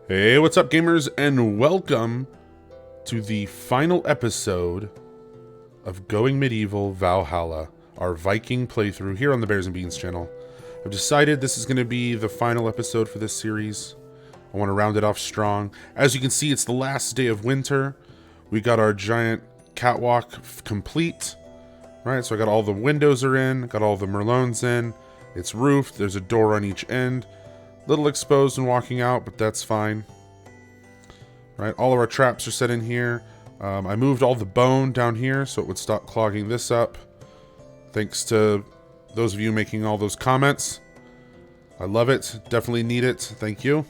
Hey, what's up, gamers, and welcome to the final episode of Going Medieval Valhalla, our Viking playthrough here on the Bears and Beans channel. I've decided this is going to be the final episode for this series. I want to round it off strong. As you can see, it's the last day of winter. We got our giant catwalk complete, right? So I got all the windows are in, got all the merlons in. It's roofed. There's a door on each end. Little exposed when walking out, but that's fine. Right, all of our traps are set in here. I moved all the bone down here so it would stop clogging this up. Thanks to those of you making all those comments. I love it. Definitely need it. Thank you.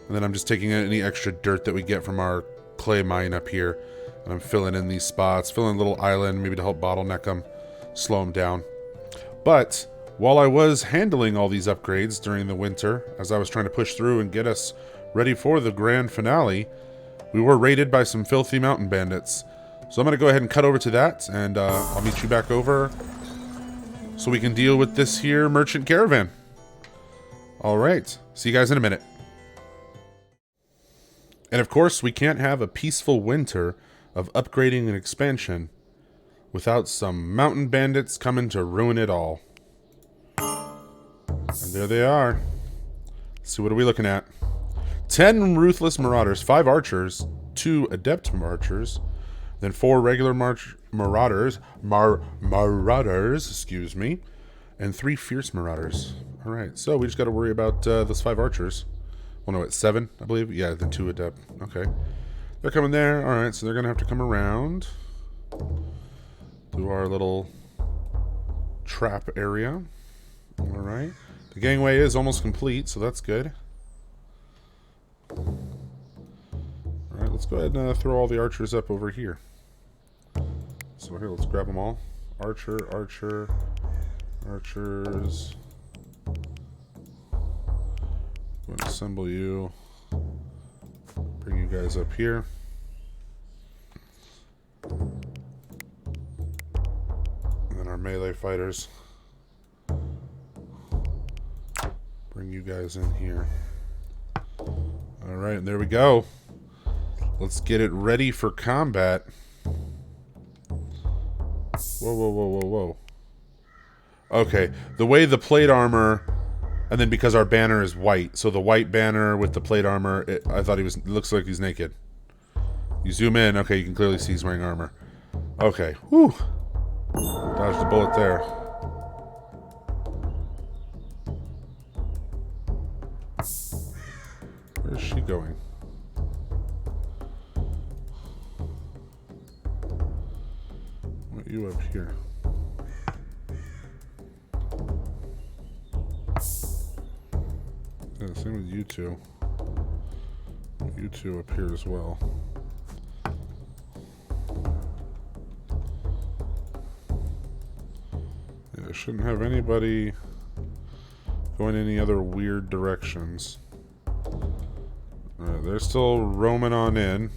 And then I'm just taking any extra dirt that we get from our clay mine up here. And I'm filling in these spots, filling a little island, maybe to help bottleneck them, slow them down. But while I was handling all these upgrades during the winter, as I was trying to push through and get us ready for the grand finale, we were raided by some filthy mountain bandits. So I'm going to go ahead and cut over to that, and I'll meet you back over so we can deal with this here merchant caravan. Alright, see you guys in a minute. And of course, we can't have a peaceful winter of upgrading and expansion without some mountain bandits coming to ruin it all. And there they are. Let's see, what are we looking at? 10 ruthless marauders, 5 archers, 2 adept archers, then 4 regular marauders, excuse me, and 3 fierce marauders. All right, so we just got to worry about those 5 archers. Well, no, it's 7, I believe. Yeah, then 2 adept. Okay, they're coming there. All right, so they're gonna have to come around to our little trap area. All right. The gangway is almost complete, so that's good. Alright, let's go ahead and throw all the archers up over here. So here, let's grab them all. Archer, archers. I'm going to assemble you. Bring you guys up here. And then our melee fighters. Bring you guys in here. Alright, there we go. Let's get it ready for combat. Whoa. Okay, the way the plate armor, and then because our banner is white, so the white banner with the plate armor, I thought he was, it looks like he's naked. You zoom in, okay, you can clearly see he's wearing armor. Okay, whew. Dodged a bullet there. Where's she going? What, you up here? Yeah, same with you two. You two up here as well. Yeah, I shouldn't have anybody going any other weird directions. They're still roaming on in.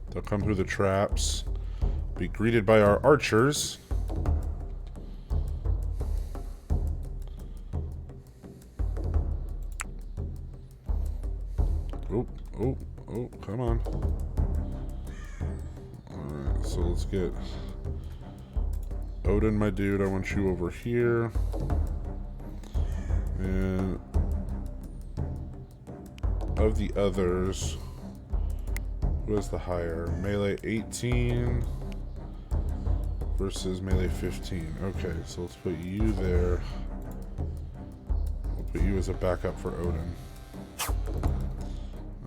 They'll come through the traps. Be greeted by our archers. Oh, come on. Alright, so let's get Odin, my dude. I want you over here. And of the others, who has the higher? Melee 18 versus melee 15. Okay, so let's put you there. We'll put you as a backup for Odin.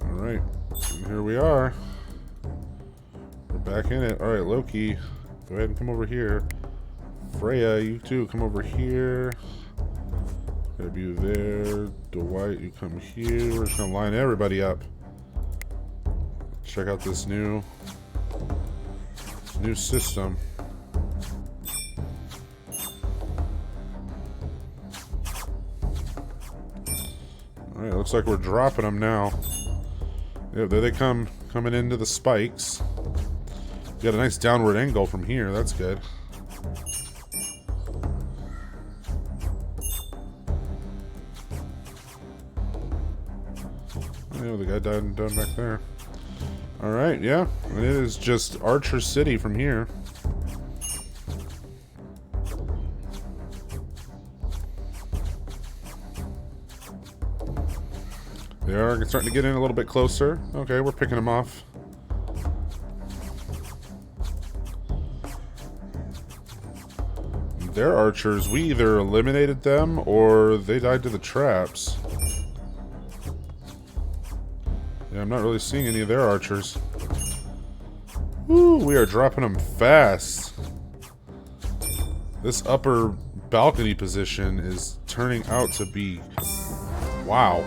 Alright, and here we are. We're back in it. Alright, Loki, go ahead and come over here. Freya, you too, come over here. Grab you there. Dwight, you come here. We're just gonna line everybody up. Check out this new system. Alright, looks like we're dropping them now. Yeah, there they come, coming into the spikes. Got a nice downward angle from here, that's good. Oh, the guy died down back there. Alright, yeah. It is just Archer City from here. They are starting to get in a little bit closer. Okay, we're picking them off. Their archers, we either eliminated them or they died to the traps. Yeah, I'm not really seeing any of their archers. Woo, we are dropping them fast. This upper balcony position is turning out to be... Wow.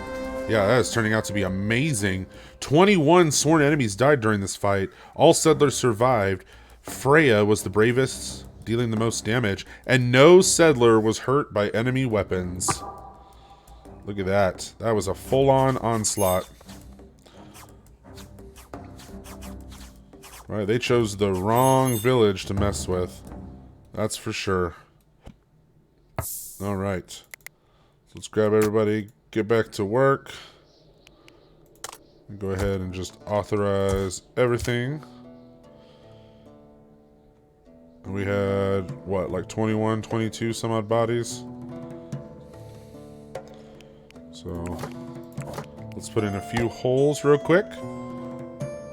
Yeah, that is turning out to be amazing. 21 sworn enemies died during this fight. All settlers survived. Freya was the bravest, dealing the most damage. And no settler was hurt by enemy weapons. Look at that. That was a full-on onslaught. Right, they chose the wrong village to mess with. That's for sure. Alright. So let's grab everybody, get back to work. Go ahead and just authorize everything. We had, what, like 21, 22 some odd bodies? So, let's put in a few holes real quick.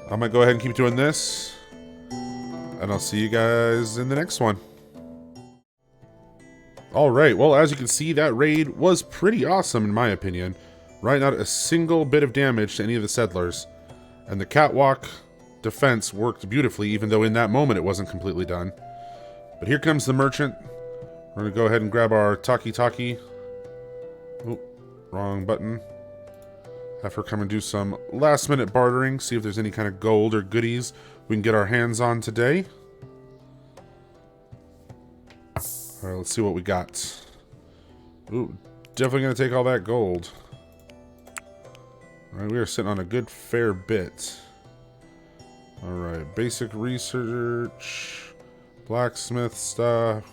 I might go ahead and keep doing this. And I'll see you guys in the next one. Alright, well, as you can see, that raid was pretty awesome in my opinion. Right, not a single bit of damage to any of the settlers. And the catwalk defense worked beautifully, even though in that moment it wasn't completely done. But here comes the merchant. We're going to go ahead and grab our talkie-talkie. Oh, wrong button. Have her come and do some last-minute bartering, see if there's any kind of gold or goodies we can get our hands on today. Alright, let's see what we got. Ooh, definitely going to take all that gold. Alright, we are sitting on a good fair bit. Alright, basic research, blacksmith stuff,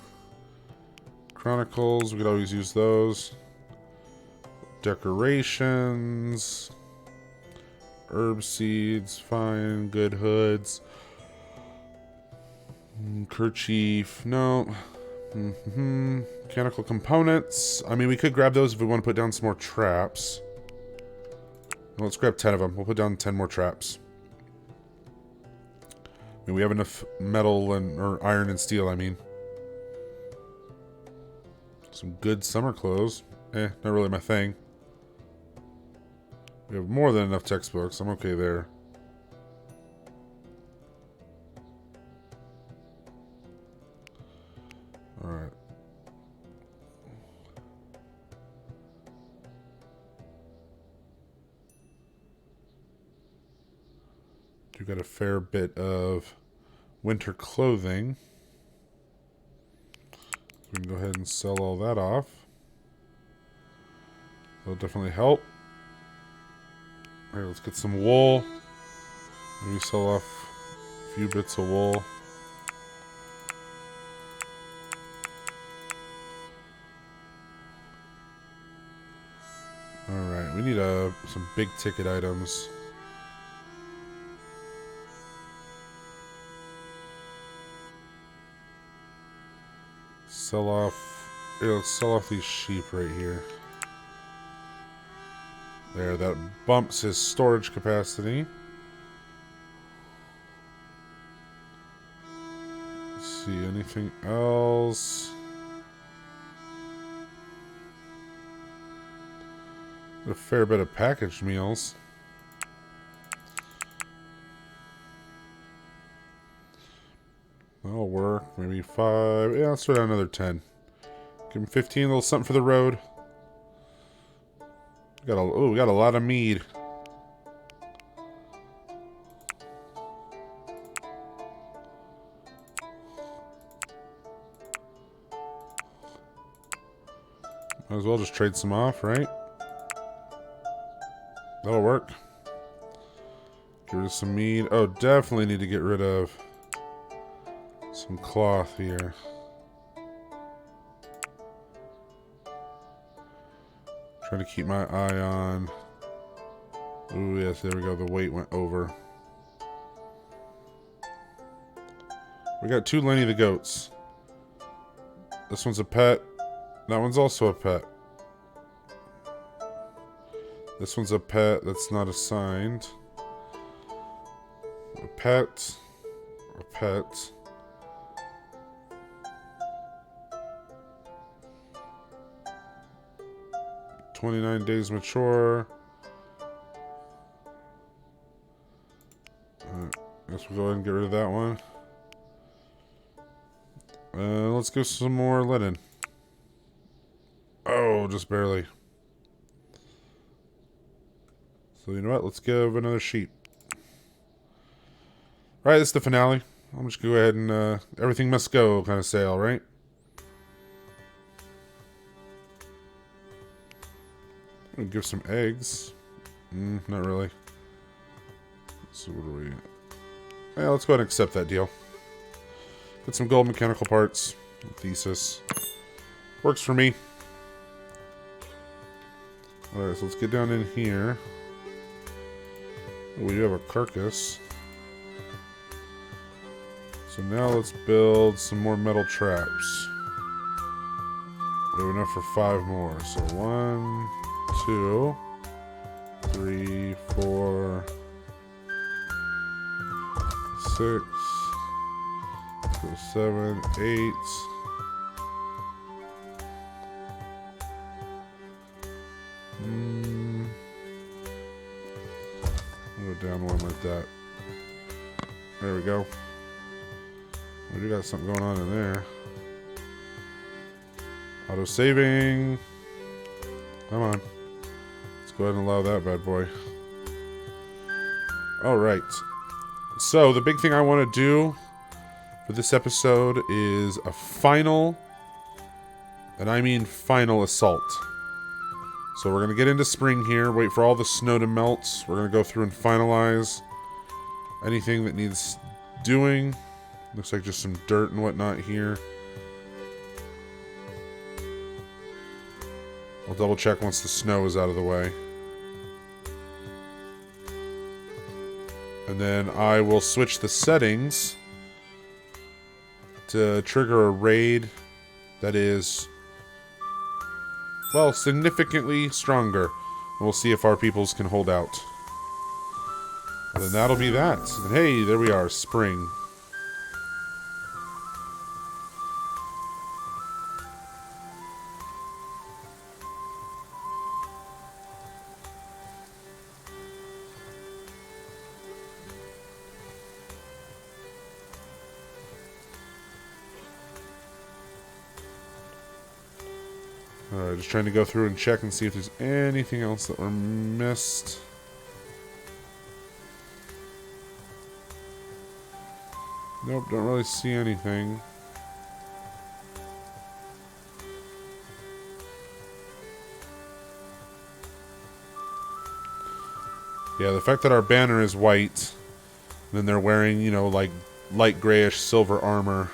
chronicles, we could always use those. Decorations, herb seeds, fine, good hoods, kerchief, no. Mechanical components. I mean, we could grab those if we want to put down some more traps. Well, let's grab 10 of them. We'll put down 10 more traps. I mean, we have enough metal and or iron and steel, I mean. Some good summer clothes. Not really my thing. We have more than enough textbooks. I'm okay there. Alright. We've got a fair bit of winter clothing. We can go ahead and sell all that off. That'll definitely help. Alright, let's get some wool. Maybe sell off a few bits of wool. Alright, we need some big ticket items. Sell off... Yeah, let's sell off these sheep right here. There, that bumps his storage capacity. Let's see, anything else? A fair bit of packaged meals. That'll work. Maybe 5. Yeah, let's throw down another 10. Give him 15, a little something for the road. We got a lot of mead. Might as well just trade some off, right? That'll work. Get rid of some mead. Oh, definitely need to get rid of some cloth here. Try to keep my eye on Ooh, yes, there we go. The weight went over. We got 2 Lenny the goats. This one's a pet. That one's also a pet. This one's a pet that's not assigned. A pet. A pet. "29 days mature." Guess we'll go ahead and get rid of that one. Let's go some more linen. Oh, just barely. So you know what? Let's give another sheep. Alright, this is the finale. I'm just going to go ahead and everything must go kind of sale, right? I'm going to give some eggs. Not really. So what do we... Yeah, let's go ahead and accept that deal. Get some gold mechanical parts. Thesis. Works for me. Alright, so let's get down in here. Oh, we do have a carcass. So now let's build some more metal traps. We have enough for 5 more. So 1, 2, 3, 4, 6, 7, 8. I'll go down one like that. There we go. We do got something going on in there. Auto saving. Come on. Let's go ahead and allow that bad boy. Alright. So, the big thing I want to do for this episode is a final, and I mean final, assault. So we're going to get into spring here, wait for all the snow to melt. We're going to go through and finalize anything that needs doing. Looks like just some dirt and whatnot here. I'll double check once the snow is out of the way. And then I will switch the settings to trigger a raid that is, well, significantly stronger. And we'll see if our peoples can hold out. And then that'll be that. And hey, there we are, spring. Alright, just trying to go through and check and see if there's anything else that we're missed. Nope, don't really see anything. Yeah, the fact that our banner is white, and then they're wearing, you know, like light grayish silver armor,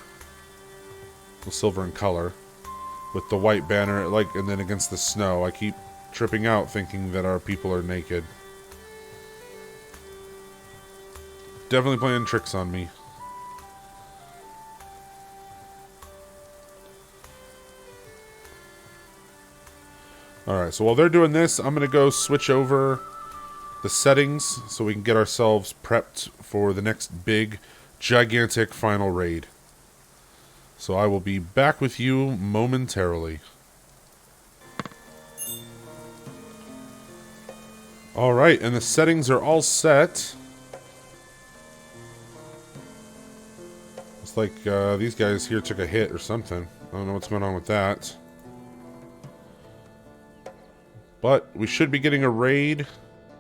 well, silver in color, with the white banner, like, and then against the snow, I keep tripping out thinking that our people are naked. Definitely playing tricks on me. Alright, so while they're doing this, I'm going to go switch over the settings so we can get ourselves prepped for the next big, gigantic final raid. So I will be back with you momentarily. Alright, and the settings are all set. It's like these guys here took a hit or something. I don't know what's going on with that. But we should be getting a raid.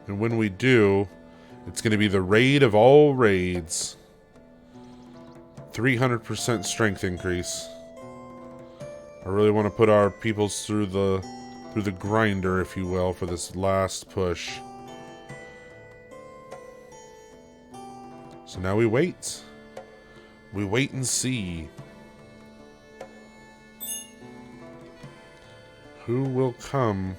And when we do, it's going to be the raid of all raids. 300% strength increase. I really want to put our peoples through the grinder, if you will, for this last push. So now we wait. We wait and see. Who will come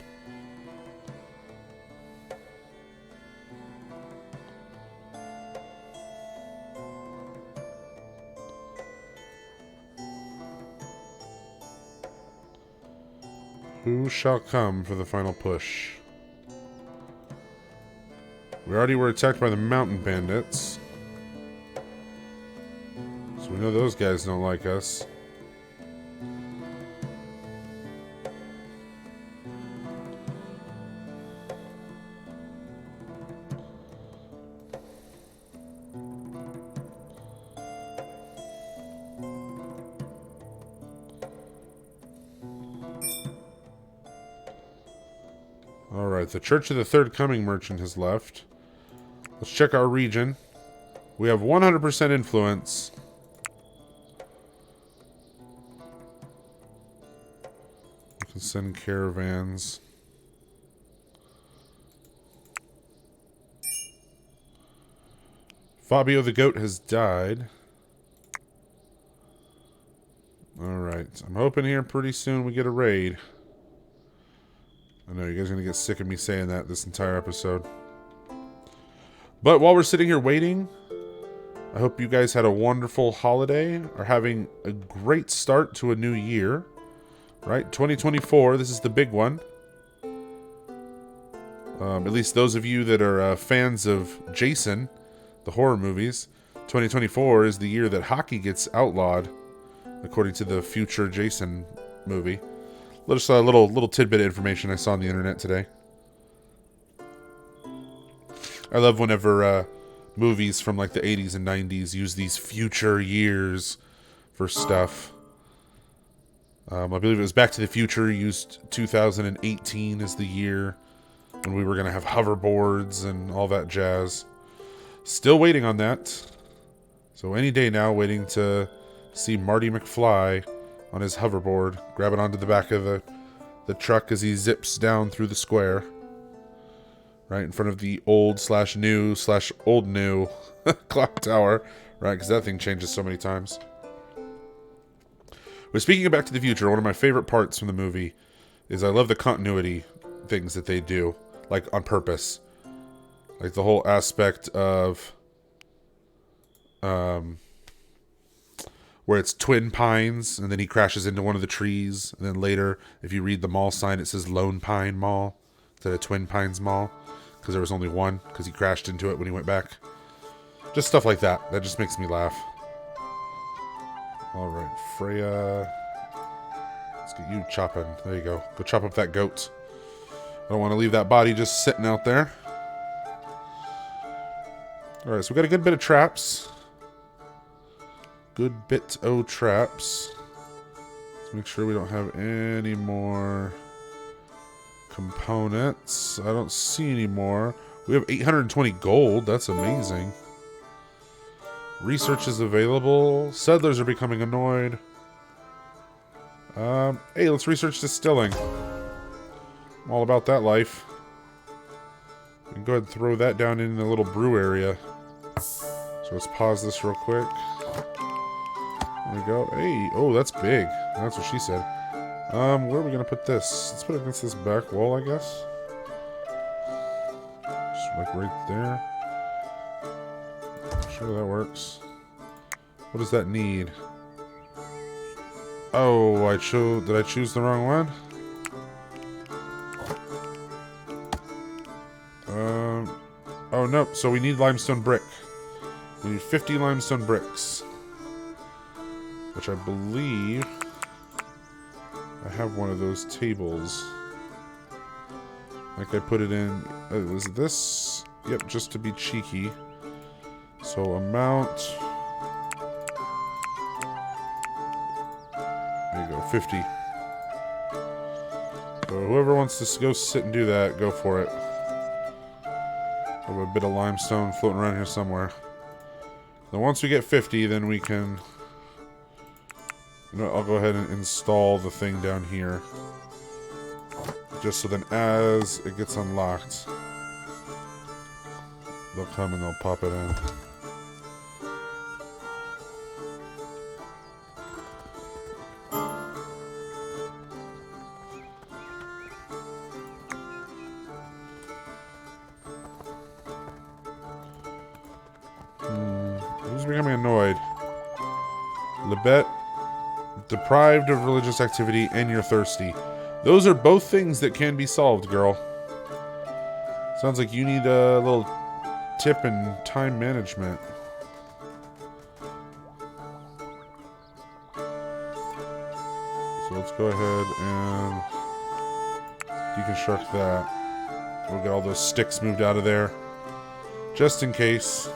shall come for the final push. We already were attacked by the Mountain Bandits. So we know those guys don't like us. Alright, the Church of the Third Coming merchant has left. Let's check our region. We have 100% influence. We can send caravans. Fabio the goat has died. Alright, I'm hoping here pretty soon we get a raid. I know you guys are going to get sick of me saying that this entire episode. But while we're sitting here waiting, I hope you guys had a wonderful holiday, are having a great start to a new year. Right? 2024, this is the big one. At least those of you that are fans of Jason, the horror movies, 2024 is the year that hockey gets outlawed, according to the future Jason movie. Just a little tidbit of information I saw on the internet today. I love whenever movies from like the 80s and 90s use these future years for stuff. I believe it was Back to the Future used 2018 as the year when we were going to have hoverboards and all that jazz. Still waiting on that. So any day now, waiting to see Marty McFly on his hoverboard, grabbing onto the back of the truck as he zips down through the square. Right in front of the old/new/old new clock tower. Right, because that thing changes so many times. But speaking of Back to the Future, one of my favorite parts from the movie is I love the continuity things that they do. Like, on purpose. Like, the whole aspect of where it's Twin Pines, and then he crashes into one of the trees. And then later, if you read the mall sign, it says Lone Pine Mall instead of Twin Pines Mall. Because there was only one, because he crashed into it when he went back. Just stuff like that. That just makes me laugh. Alright, Freya. Let's get you chopping. There you go. Go chop up that goat. I don't want to leave that body just sitting out there. Alright, so we got a good bit of traps. Good bit o' traps. Let's make sure we don't have any more components. I don't see any more. We have 820 gold. That's amazing. Research is available. Settlers are becoming annoyed. Hey, let's research distilling. I'm all about that life. We can go ahead and throw that down in the little brew area. So let's pause this real quick. There we go. Hey, oh, that's big. That's what she said. Where are we gonna put this? Let's put it against this back wall, I guess. Just like right there. Sure that works. What does that need? Oh, did I choose the wrong one? Oh no, so we need limestone brick. We need 50 limestone bricks. Which I believe I have one of those tables. Like I put it in, was this? Yep, just to be cheeky. So amount, there you go, 50. So whoever wants to go sit and do that, go for it. I have a bit of limestone floating around here somewhere. Then once we get 50, then we can, you know, I'll go ahead and install the thing down here. Just so then as it gets unlocked, they'll come and they'll pop it in. Who's becoming annoyed? Lebet, deprived of religious activity and you're thirsty. Those are both things that can be solved, girl. Sounds like you need a little tip in time management. So let's go ahead and deconstruct that. We'll get all those sticks moved out of there, just in case.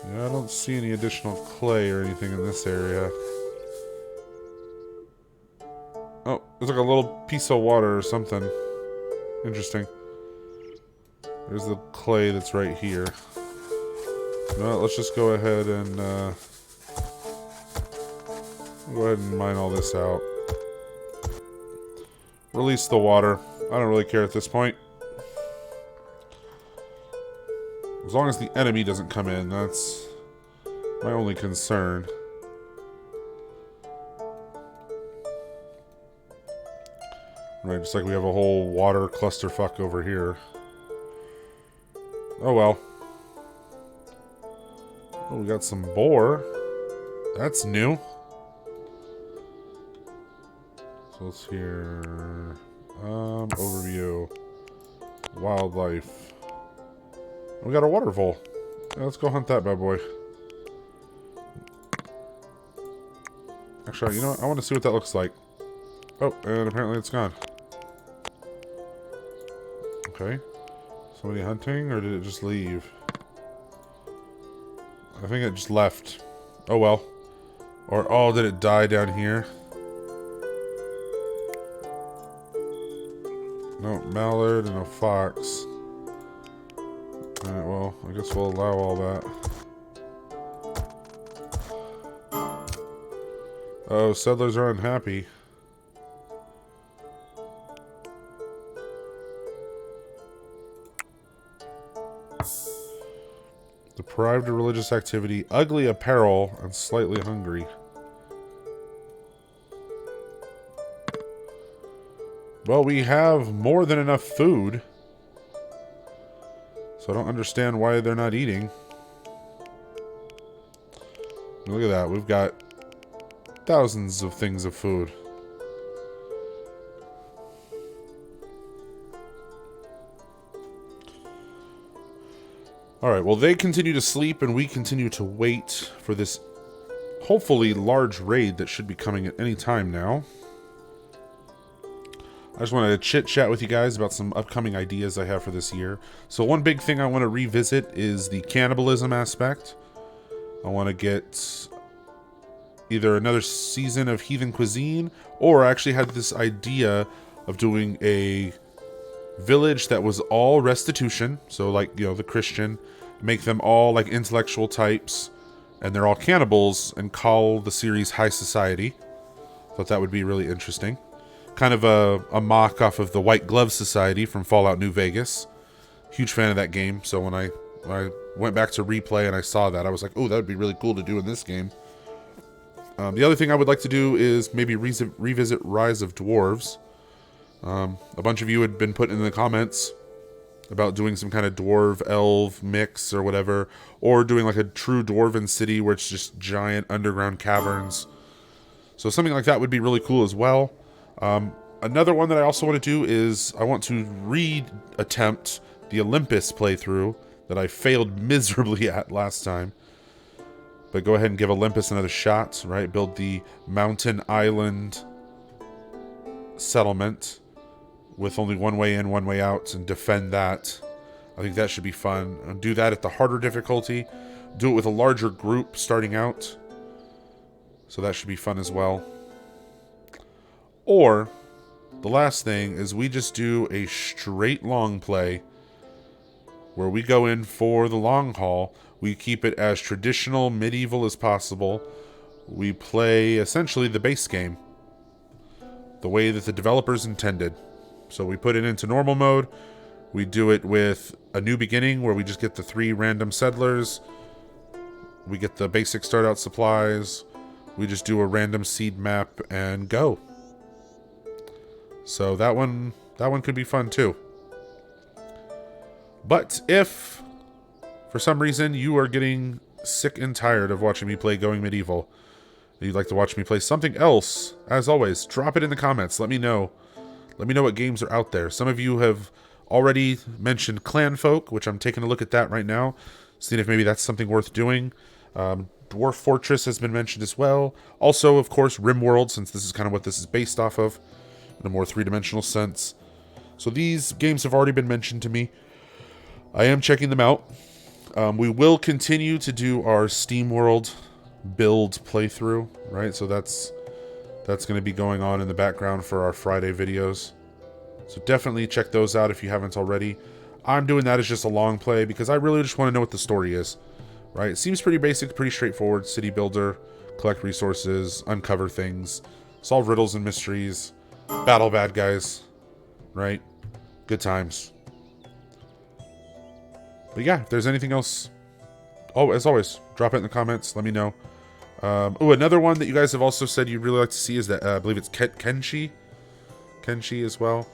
Yeah, I don't see any additional clay or anything in this area. Oh, there's like a little piece of water or something. Interesting. There's the clay that's right here. No, let's just go ahead and mine all this out. Release the water. I don't really care at this point. As long as the enemy doesn't come in, that's my only concern. Right, just like we have a whole water clusterfuck over here. Oh well. Oh, we got some boar. That's new. So let's hear... overview. Wildlife. We got a water vole. Yeah, let's go hunt that bad boy. Actually, you know what? I want to see what that looks like. Oh, and apparently it's gone. Okay. Somebody hunting, or did it just leave? I think it just left. Oh well. Or, oh, did it die down here? No mallard and no fox. Alright, well, I guess we'll allow all that. Oh, settlers are unhappy. Deprived of religious activity, ugly apparel, and slightly hungry. Well, we have more than enough food. So I don't understand why they're not eating. Look at that. We've got thousands of things of food. Alright, well, they continue to sleep and we continue to wait for this hopefully large raid that should be coming at any time now. I just wanted to chit-chat with you guys about some upcoming ideas I have for this year. So one big thing I want to revisit is the cannibalism aspect. I want to get either another season of Heathen Cuisine, or I actually had this idea of doing a village that was all restitution. So like, you know, the Christian, make them all like intellectual types, and they're all cannibals, and call the series High Society. Thought that would be really interesting. Kind of a mock off of the White Glove Society from Fallout New Vegas. Huge fan of that game, so when I went back to replay and I saw that, I was like, oh, that would be really cool to do in this game. The other thing I would like to do is maybe revisit Rise of Dwarves. A bunch of you had been putting in the comments about doing some kind of dwarf-elf mix or whatever, or doing like a true dwarven city where it's just giant underground caverns. So something like that would be really cool as well. Another one that I also want to do is I want to re-attempt the Olympus playthrough that I failed miserably at last time. But go ahead and give Olympus another shot, right? Build the mountain island settlement with only one way in, one way out, and defend that. I think that should be fun. And do that at the harder difficulty. Do it with a larger group starting out. So that should be fun as well. Or, the last thing is we just do a straight long play where we go in for the long haul. We keep it as traditional medieval as possible. We play essentially the base game the way that the developers intended. So we put it into normal mode. We do it with a new beginning where we just get the 3 random settlers. We get the basic start out supplies. We just do a random seed map and go. So that one could be fun too. But if for some reason you are getting sick and tired of watching me play Going Medieval, and you'd like to watch me play something else, as always, drop it in the comments. Let me know. Let me know what games are out there. Some of you have already mentioned Clanfolk, which I'm taking a look at that right now, seeing if maybe that's something worth doing. Dwarf Fortress has been mentioned as well. Also, of course, RimWorld, since this is kind of what this is based off of, in a more three-dimensional sense. So these games have already been mentioned to me. I am checking them out. We will continue to do our SteamWorld build playthrough, right? So that's going to be going on in the background for our Friday videos. So definitely check those out if you haven't already. I'm doing that as just a long play because I really just want to know what the story is, right? It seems pretty basic, pretty straightforward. City builder, collect resources, uncover things, solve riddles and mysteries, battle bad guys, right? Good times. But yeah, if there's anything else, oh, as always, drop it in the comments. Let me know. Oh, another one that you guys have also said you'd really like to see is that I believe it's Kenshi as well.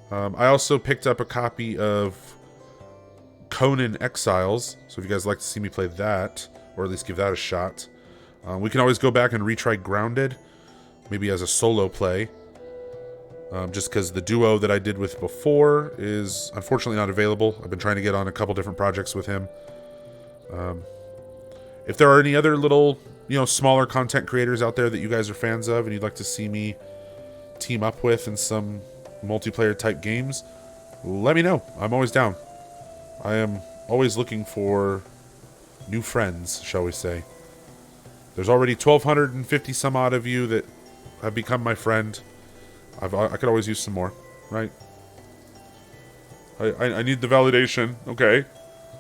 I also picked up a copy of Conan Exiles, so if you guys like to see me play that, or at least give that a shot, we can always go back and retry Grounded, maybe as a solo play, just because the duo that I did with before is unfortunately not available. I've been trying to get on a couple different projects with him. If there are any other little, smaller content creators out there that you guys are fans of and you'd like to see me team up with in some multiplayer type games, let me know. I'm always down. I am always looking for new friends, shall we say. There's already 1,250 some odd of you that have become my friend. I could always use some more, right? I need the validation. Okay.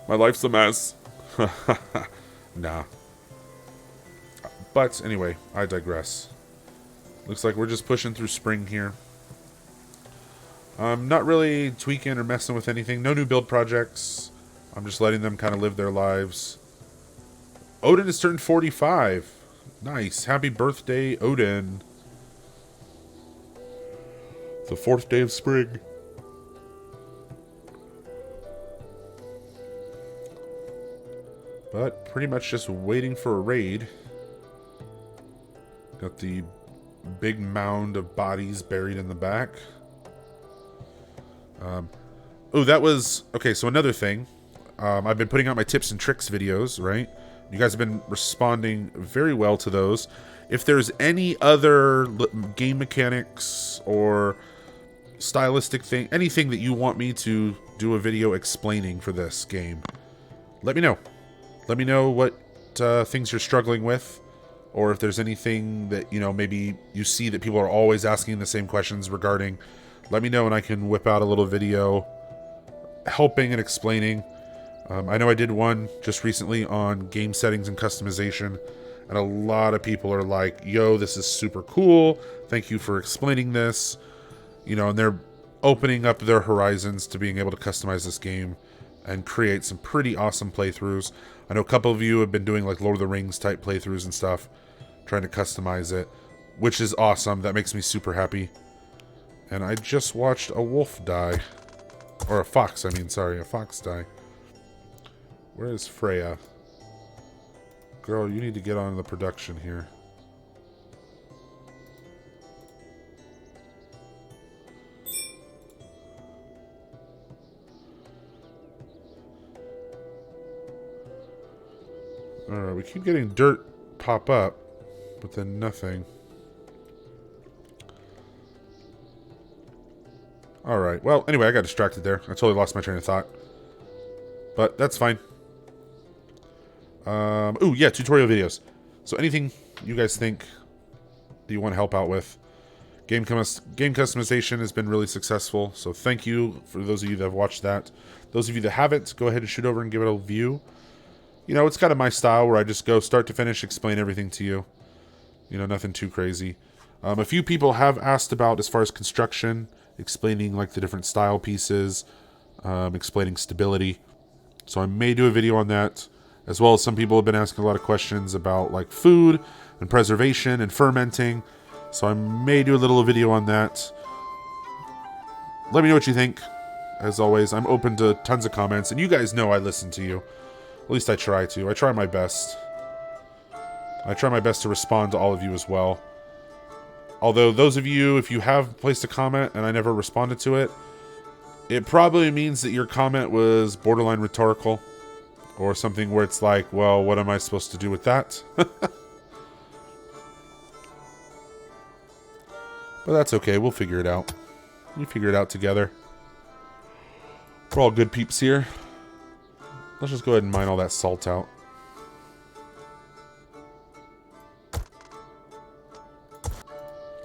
My life's a mess. Nah. But anyway, I digress. Looks like we're just pushing through spring here. I'm not really tweaking or messing with anything. No new build projects. I'm just letting them kind of live their lives. Odin has turned 45. Nice. Happy birthday, Odin. The 4th day of spring. But pretty much just waiting for a raid. Got the big mound of bodies buried in the back. Oh, that was... Okay, so another thing. I've been putting out my tips and tricks videos, right? You guys have been responding very well to those. If there's any other game mechanics or stylistic thing, anything that you want me to do a video explaining for this game, let me know. Let me know what things you're struggling with, or if there's anything that, maybe you see that people are always asking the same questions regarding. Let me know and I can whip out a little video helping and explaining. I know I did one just recently on game settings and customization, and a lot of people are like, yo, this is super cool. Thank you for explaining this. And they're opening up their horizons to being able to customize this game and create some pretty awesome playthroughs. I know a couple of you have been doing like Lord of the Rings type playthroughs and stuff, trying to customize it, which is awesome. That makes me super happy. And I just watched a wolf die. Or a fox, sorry, a fox die. Where is Freya? Girl, you need to get on the production here. Alright, we keep getting dirt pop up, but then nothing. Alright, well, anyway, I got distracted there. I totally lost my train of thought. But that's fine. Ooh, yeah, tutorial videos. So anything you guys think that you want to help out with. Game customization has been really successful, so thank you for those of you that have watched that. Those of you that haven't, go ahead and shoot over and give it a view. It's kind of my style where I just go start to finish, explain everything to you. Nothing too crazy. A few people have asked about, as far as construction, explaining like the different style pieces, explaining stability. So I may do a video on that, as well as some people have been asking a lot of questions about like food and preservation and fermenting. So I may do a little video on that. let me know what you think. As always, I'm open to tons of comments, and you guys know I listen to you. At least I try to. I try my best. I try my best to respond to all of you as well. Although, those of you, if you have placed a comment and I never responded to it, it probably means that your comment was borderline rhetorical. Or something where it's like, well, what am I supposed to do with that? But that's okay. We'll figure it out. We figure it out together. We're all good peeps here. Let's just go ahead and mine all that salt out.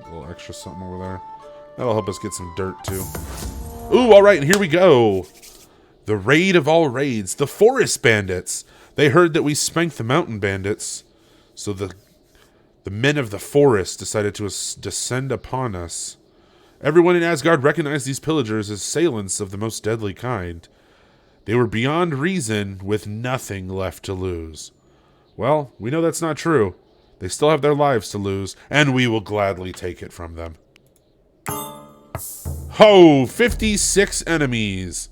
A little extra something over there. That'll help us get some dirt, too. Ooh, alright, and here we go. The raid of all raids. The Forest Bandits. They heard that we spanked the Mountain Bandits. So the men of the forest decided to descend upon us. Everyone in Asgard recognized these pillagers as assailants of the most deadly kind. They were beyond reason, with nothing left to lose. Well, we know that's not true. They still have their lives to lose, and we will gladly take it from them. Ho! 56 enemies!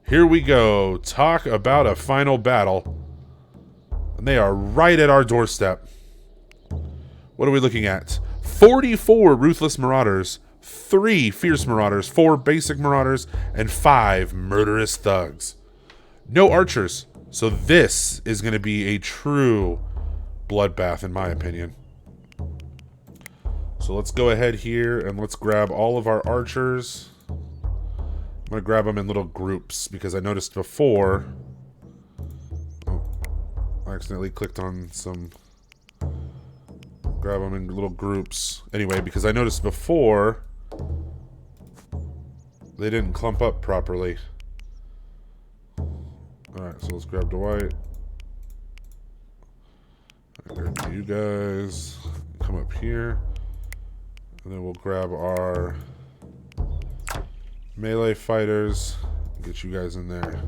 Here we go. Talk about a final battle. And they are right at our doorstep. What are we looking at? 44 Ruthless Marauders, 3 Fierce Marauders, 4 Basic Marauders, and 5 Murderous Thugs. No archers, so this is going to be a true bloodbath in my opinion. So let's go ahead here and let's grab all of our archers. I'm going to grab them in little groups because I noticed before... Oh, I accidentally clicked on some... Grab them in little groups. Anyway, because I noticed before... They didn't clump up properly. Alright, so let's grab Dwight. Grab you guys. Come up here. And then we'll grab our... melee fighters. Get you guys in there.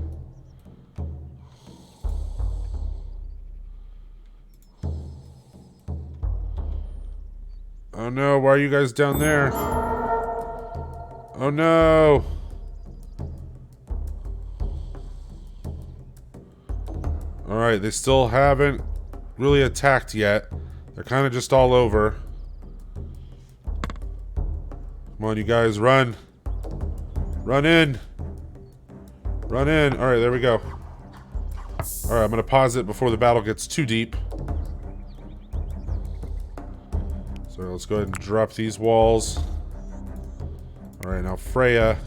Oh no, why are you guys down there? Oh no! Alright, they still haven't really attacked yet. They're kind of just all over. Come on, you guys, run! Run in! Run in! Alright, there we go. Alright, I'm gonna pause it before the battle gets too deep. So let's go ahead and drop these walls. Alright, now Freya.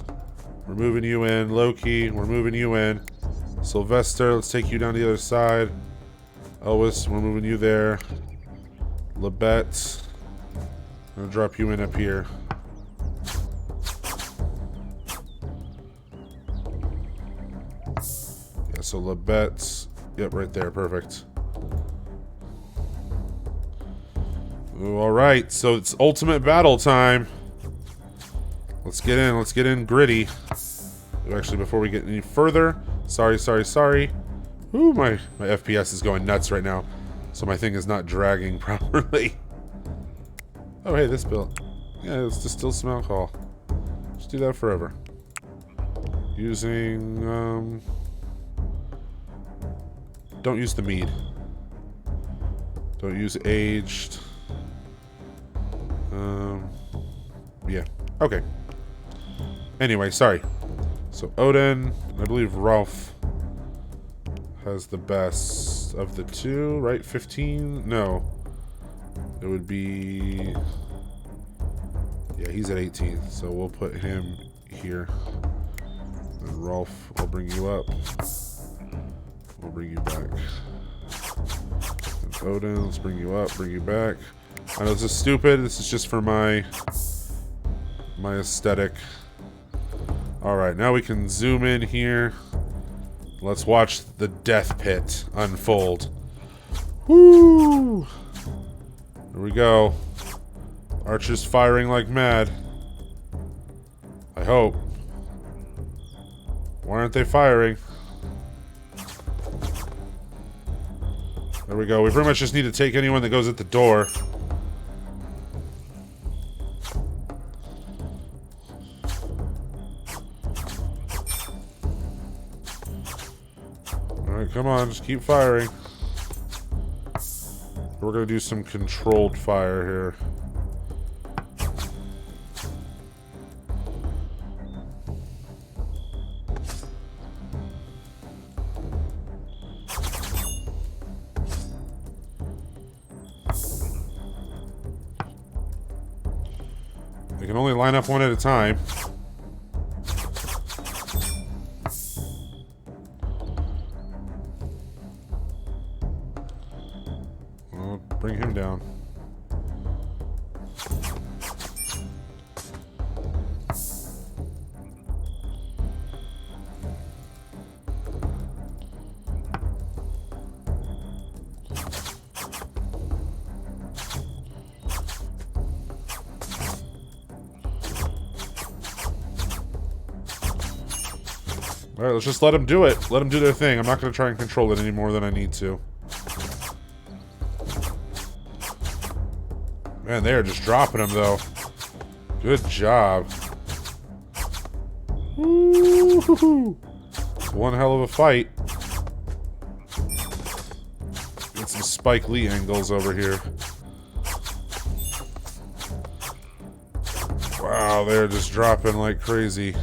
We're moving you in. Loki, we're moving you in. Sylvester, let's take you down to the other side. Elvis, we're moving you there. Labette. I'm gonna drop you in up here. Yeah, so Labette. Yep, right there. Perfect. Ooh, alright, so it's ultimate battle time. Let's get in gritty. Actually, before we get any further, sorry. Ooh, my FPS is going nuts right now, so my thing is not dragging properly. Oh, hey, this build. Yeah, let's distill some alcohol. Just do that forever. Using, don't use the mead. Don't use aged. Yeah. Okay. Anyway, sorry. So Odin, I believe Rolf has the best of the two, right? 15? No. It would be... Yeah, he's at 18, so we'll put him here. And Rolf, I'll bring you up. We'll bring you back. And Odin, let's bring you up, bring you back. I know this is stupid. This is just for my aesthetic. Alright, now we can zoom in here. Let's watch the death pit unfold. Woo! There we go. Archers firing like mad. I hope. Why aren't they firing? There we go. We pretty much just need to take anyone that goes at the door. Alright, come on, just keep firing. We're gonna do some controlled fire here. They can only line up one at a time. Well, bring him down. Alright, let's just let them do it. Let them do their thing. I'm not going to try and control it any more than I need to. Man, they are just dropping them, though. Good job. Woo-hoo-hoo. One hell of a fight. Get some Spike Lee angles over here. Wow, they're just dropping like crazy.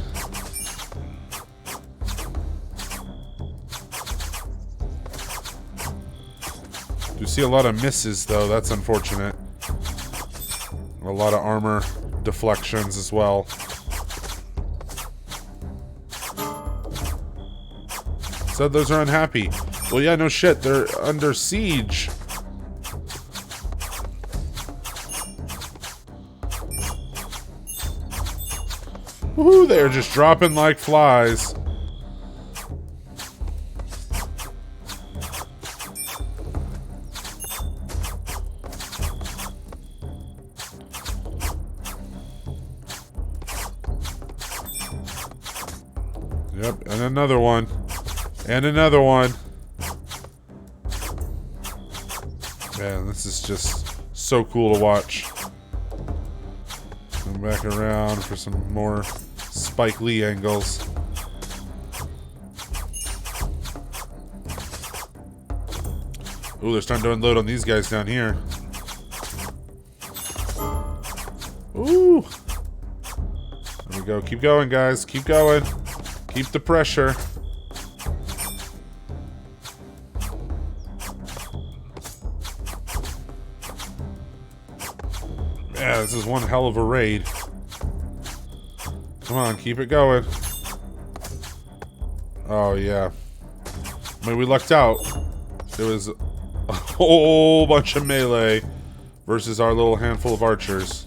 You see a lot of misses, though. That's unfortunate. A lot of armor deflections as well. Said those are unhappy. Well, yeah, no shit. They're under siege. Woohoo! They're just dropping like flies. Yep, and another one. And another one. Man, this is just so cool to watch. Come back around for some more Spike Lee angles. Ooh, they're starting to unload on these guys down here. Ooh. There we go. Keep going, guys. Keep going. Keep the pressure. Yeah, this is one hell of a raid. Come on, keep it going. Oh, yeah. I mean, we lucked out. There was a whole bunch of melee versus our little handful of archers.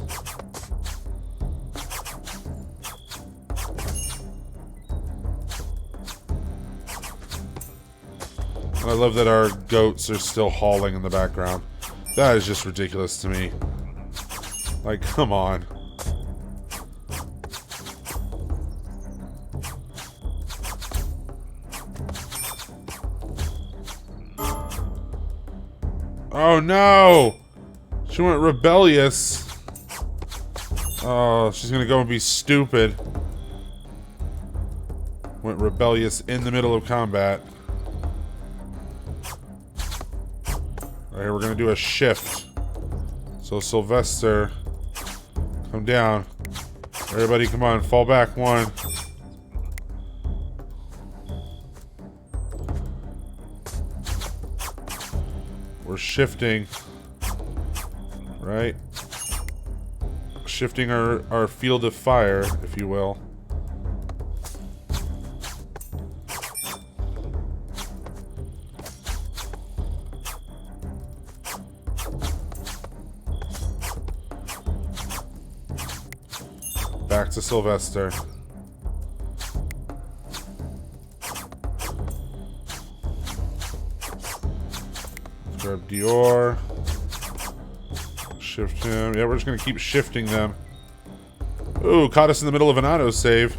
I love that our goats are still hauling in the background. That is just ridiculous to me. Like, come on. Oh no! She went rebellious. Oh, she's gonna go and be stupid. Went rebellious in the middle of combat. Alright, we're gonna do a shift. So Sylvester, come down. Everybody, come on, fall back one. We're shifting. Right? Shifting our field of fire, if you will. Back to Sylvester. Let's grab Dior. Shift him. Yeah, we're just gonna keep shifting them. Ooh, caught us in the middle of an autosave.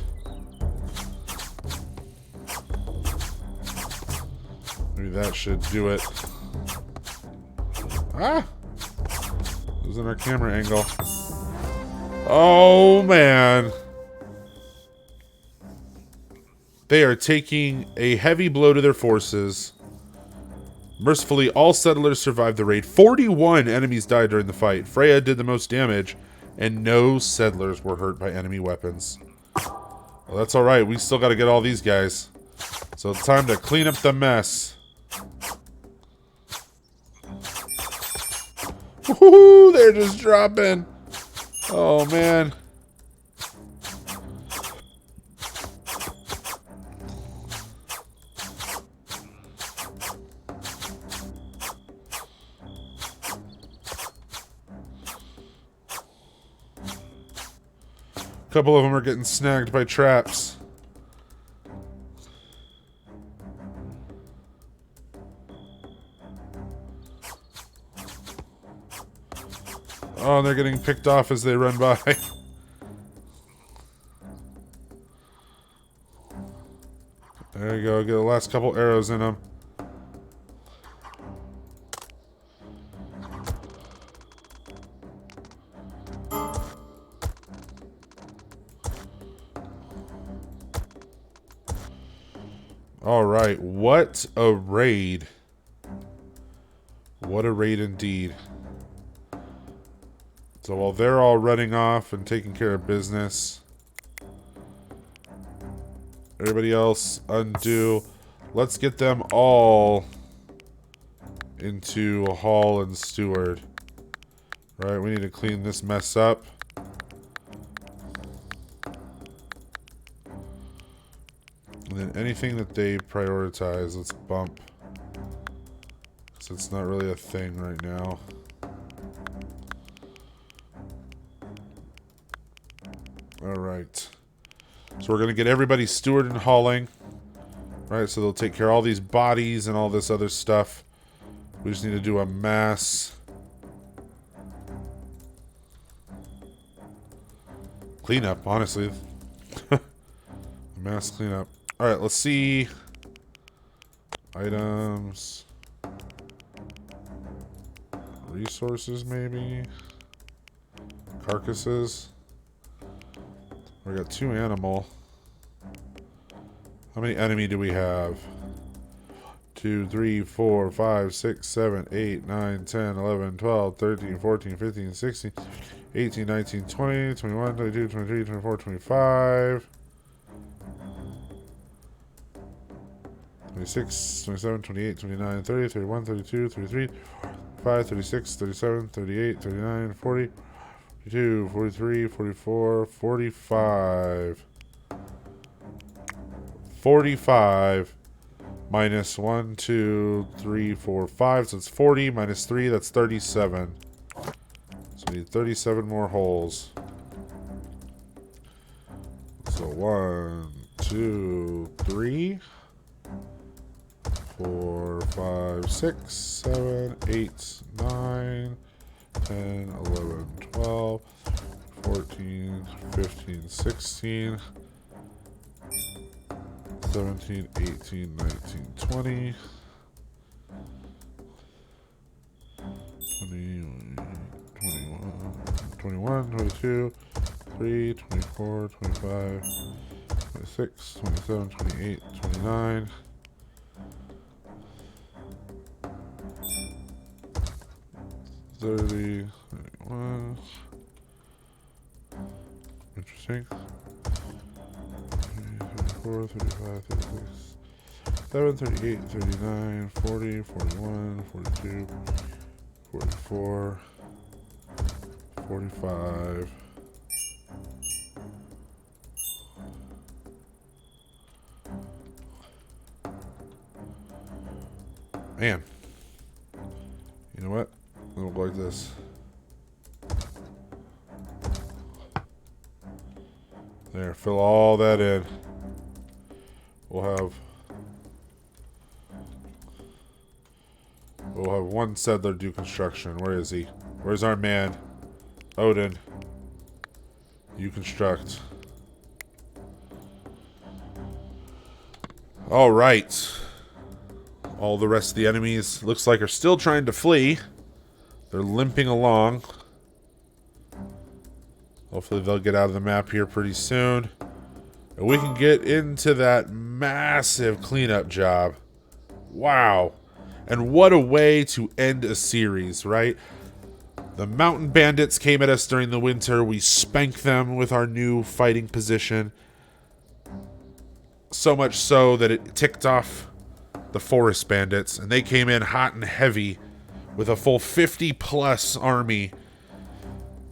Maybe that should do it. Ah! Losing our camera angle. Oh, man. They are taking a heavy blow to their forces. Mercifully, all settlers survived the raid. 41 enemies died during the fight. Freya did the most damage, and no settlers were hurt by enemy weapons. Well, that's alright. We still got to get all these guys. So it's time to clean up the mess. Woohoo! They're just dropping. Oh, man. A couple of them are getting snagged by traps. Oh, they're getting picked off as they run by. There you go. Get the last couple arrows in them. Alright, what a raid. What a raid indeed. So while they're all running off and taking care of business, everybody else undo. Let's get them all into a hall and steward. Right, we need to clean this mess up. And then anything that they prioritize, let's bump. Because it's not really a thing right now. Alright. So we're going to get everybody steward and hauling. Right, so they'll take care of all these bodies and all this other stuff. We just need to do a mass cleanup, honestly. A mass cleanup. Alright, let's see. Items. Resources, maybe. Carcasses. We got 2 animal. How many enemy do we have? 2, 3, 4, 5, 6, 7, 8, 9, 10, 11, 12, 13, 14, 15, 16, 18, 19, 20, 21, 22, 23, 24, 25. 26, 27, 28, 29, 30, 31, 32, 33, 35, 36, 37, 38, 39, 40, 42, 43, 44, 45. 45 minus 1, 2, 3, 4, 5. So it's 40 minus 3. That's 37. So we need 37 more holes. So 1, 2, 3, 4, 5, 6, 7, 8, 9, 10, 11, 12, 14, 15, 16, 17, 18, 19, 20, 21, 22, 23, 24, 25, 26, 27, 28, 29, 30, 31. Interesting. 34, 35, 36, 7, 38, 39, 40, 41, 42, 44, 45. Man. You know what? It'll go like this. There, fill all that in. We'll have one settler do construction. Where is he? Where's our man? Odin. You construct. Alright. All the rest of the enemies looks like are still trying to flee. They're limping along. Hopefully they'll get out of the map here pretty soon. And we can get into that massive cleanup job. Wow. And what a way to end a series, right? The Mountain Bandits came at us during the winter. We spanked them with our new fighting position. So much so that it ticked off the Forest Bandits. And they came in hot and heavy with a full 50-plus army.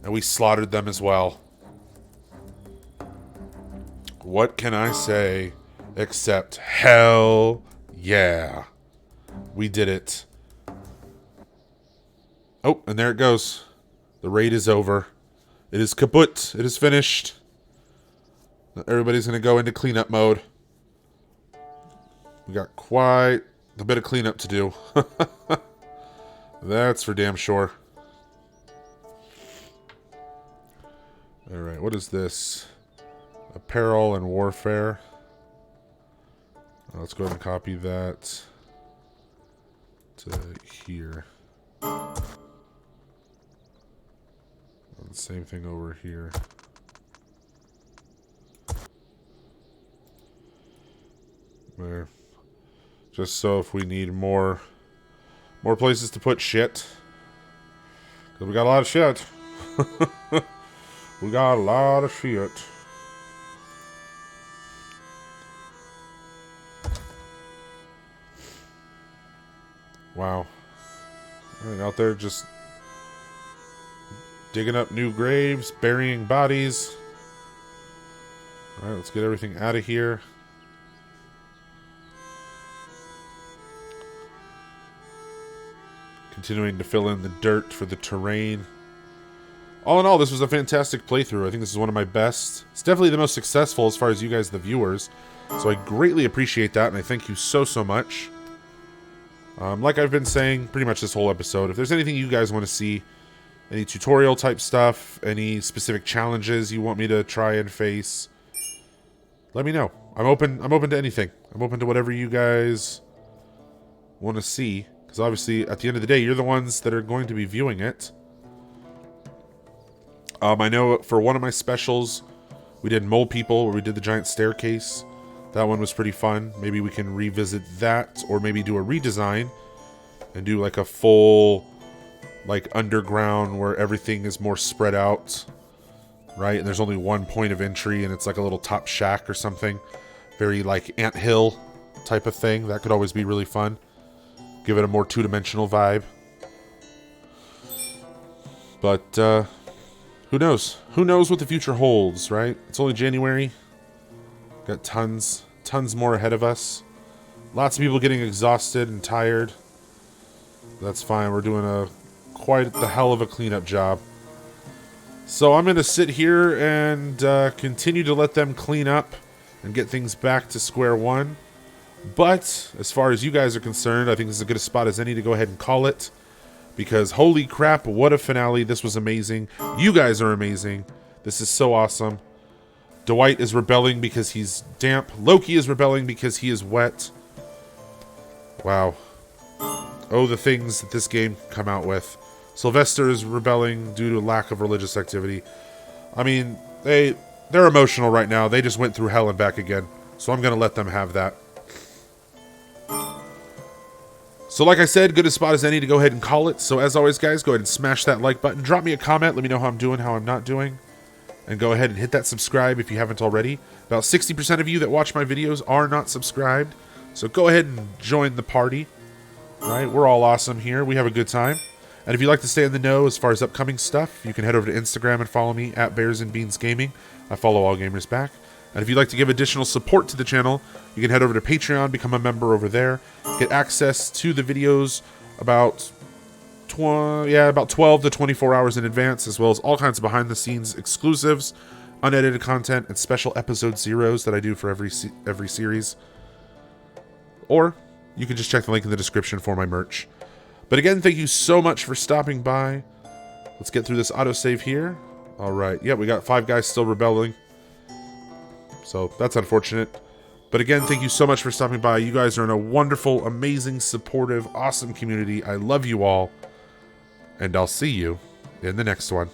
And we slaughtered them as well. What can I say except hell yeah. We did it. Oh, and there it goes. The raid is over. It is kaput. It is finished. Everybody's going to go into cleanup mode. We got quite a bit of cleanup to do. That's for damn sure. Alright, what is this? Apparel and warfare. Let's go ahead and copy that to here. Same thing over here. There. Just so if we need more places to put shit. Because we got a lot of shit. We got a lot of shit. Wow. Right, out there just digging up new graves, burying bodies. Alright, let's get everything out of here. Continuing to fill in the dirt for the terrain. All in all, this was a fantastic playthrough. I think this is one of my best. It's definitely the most successful as far as you guys, the viewers. So I greatly appreciate that, and I thank you so, so much. Like I've been saying pretty much this whole episode, if there's anything you guys want to see, any tutorial type stuff, any specific challenges you want me to try and face, let me know. I'm open to anything. I'm open to whatever you guys want to see. Because obviously, at the end of the day, you're the ones that are going to be viewing it. I know for one of my specials, we did Mole People, where we did the giant staircase. That one was pretty fun. Maybe we can revisit that, or maybe do a redesign and do like a full, like, underground where everything is more spread out, right? And there's only one point of entry, and it's like a little top shack or something. Very like anthill type of thing. That could always be really fun. Give it a more two-dimensional vibe. But who knows? Who knows what the future holds, right? It's only January. Got tons more ahead of us. Lots of people getting exhausted and tired. That's fine. We're doing quite the hell of a cleanup job. So I'm going to sit here and continue to let them clean up and get things back to square one. But as far as you guys are concerned, I think this is as good a spot as any to go ahead and call it. Because holy crap, what a finale. This was amazing. You guys are amazing. This is so awesome. Dwight is rebelling because he's damp. Loki is rebelling because he is wet. Wow. Oh, the things that this game come out with. Sylvester is rebelling due to lack of religious activity. I mean, they're emotional right now. They just went through hell and back again. So I'm going to let them have that. So like I said, good a spot as any to go ahead and call it. So as always, guys, go ahead and smash that like button. Drop me a comment. Let me know how I'm doing, how I'm not doing. And go ahead and hit that subscribe if you haven't already. About 60% of you that watch my videos are not subscribed. So go ahead and join the party. Right? We're all awesome here. We have a good time. And if you'd like to stay in the know as far as upcoming stuff, you can head over to Instagram and follow me at Bears and Beans Gaming. I follow all gamers back. And if you'd like to give additional support to the channel, you can head over to Patreon, become a member over there, get access to the videos about 12 to 24 hours in advance, as well as all kinds of behind-the-scenes exclusives, unedited content, and special episode zeros that I do for every series. Or you can just check the link in the description for my merch. But again, thank you so much for stopping by. Let's get through this autosave here. All right. Yeah, we got 5 guys still rebelling. So that's unfortunate. But again, thank you so much for stopping by. You guys are in a wonderful, amazing, supportive, awesome community. I love you all. And I'll see you in the next one.